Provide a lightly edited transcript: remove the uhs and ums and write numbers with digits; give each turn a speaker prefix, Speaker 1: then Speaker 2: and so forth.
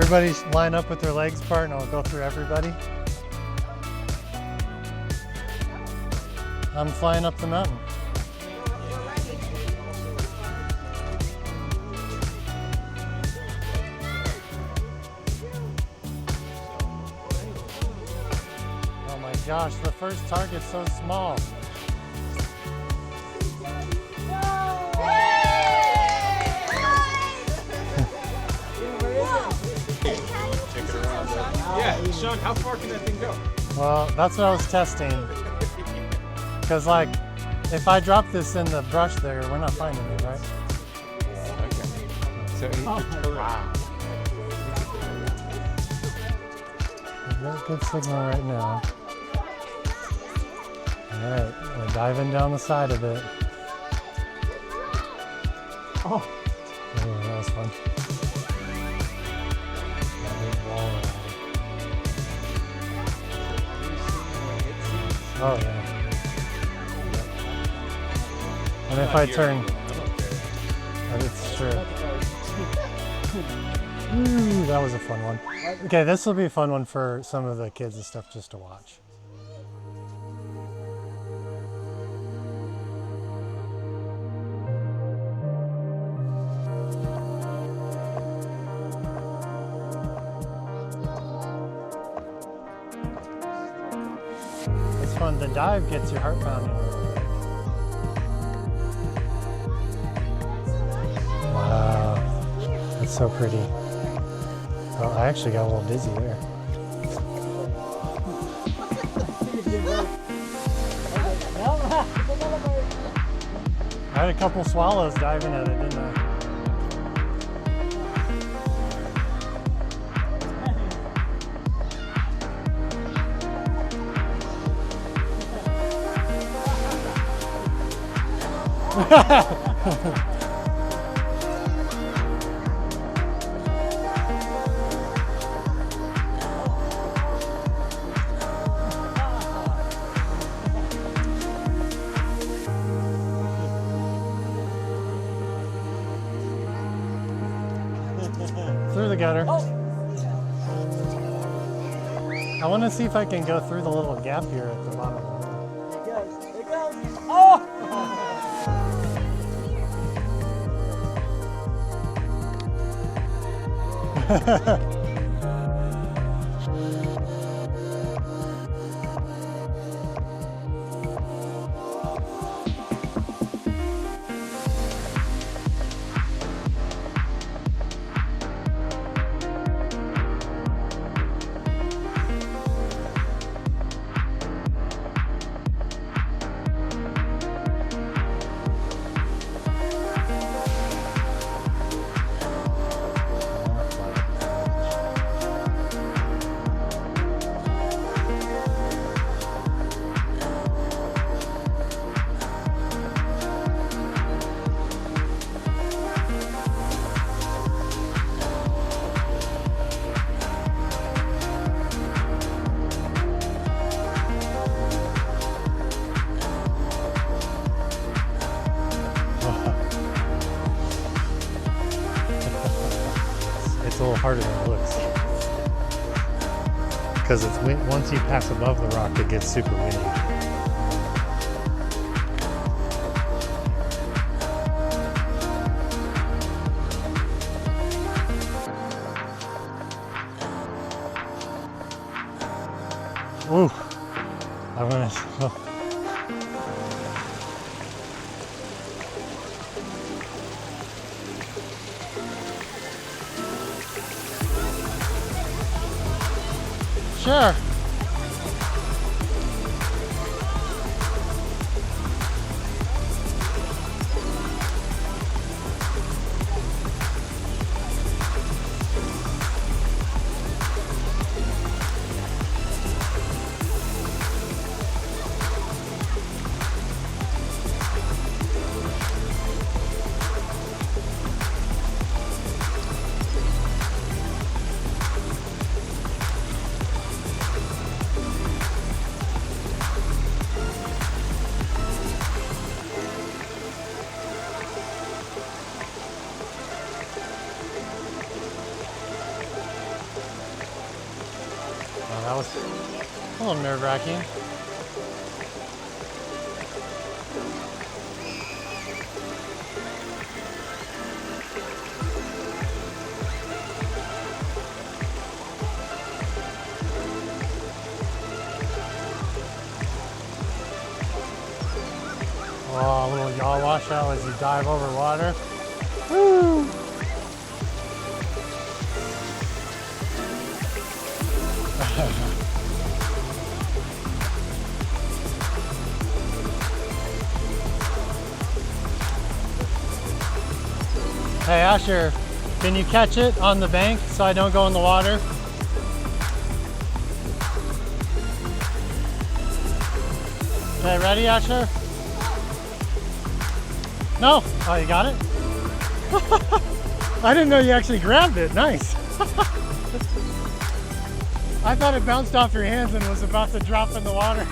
Speaker 1: Everybody line up with their legs apart and I'll go through everybody. I'm flying up the mountain. Oh my gosh, the first target's so small.
Speaker 2: Yeah, Sean, how far can that thing go?
Speaker 1: Well, that's what I was testing. Because, like, if I drop this in the brush there, we're not finding it, right?
Speaker 2: Okay. So wow.
Speaker 1: We've got good signal right now. All right, we're diving down the side of it.
Speaker 2: Oh,
Speaker 1: That was fun. That big wall ride. Oh yeah. And if I turn, it's true. Ooh, that was a fun one. Okay, this will be a fun one for some of the kids and stuff just to watch. It's fun. The dive gets your heart pounding. Wow, that's so pretty. Oh, I actually got a little dizzy there. I had a couple swallows diving at it, didn't I? Through the gutter. I want to see if I can go through the little gap here at the bottom.
Speaker 3: There it goes. There it goes. Oh! It's a little harder than it looks. Because it's once you pass above the rock, it gets super windy. Ooh, I'm gonna. Oh. Sure.
Speaker 1: That was a little nerve-wracking. Oh, a little yaw washout as you dive over water. Woo! Hey Asher, can you catch it on the bank so I don't go in the water? Okay, ready Asher? No? Oh, you got it? I didn't know you actually grabbed it. Nice. I thought it bounced off your hands and was about to drop in the water.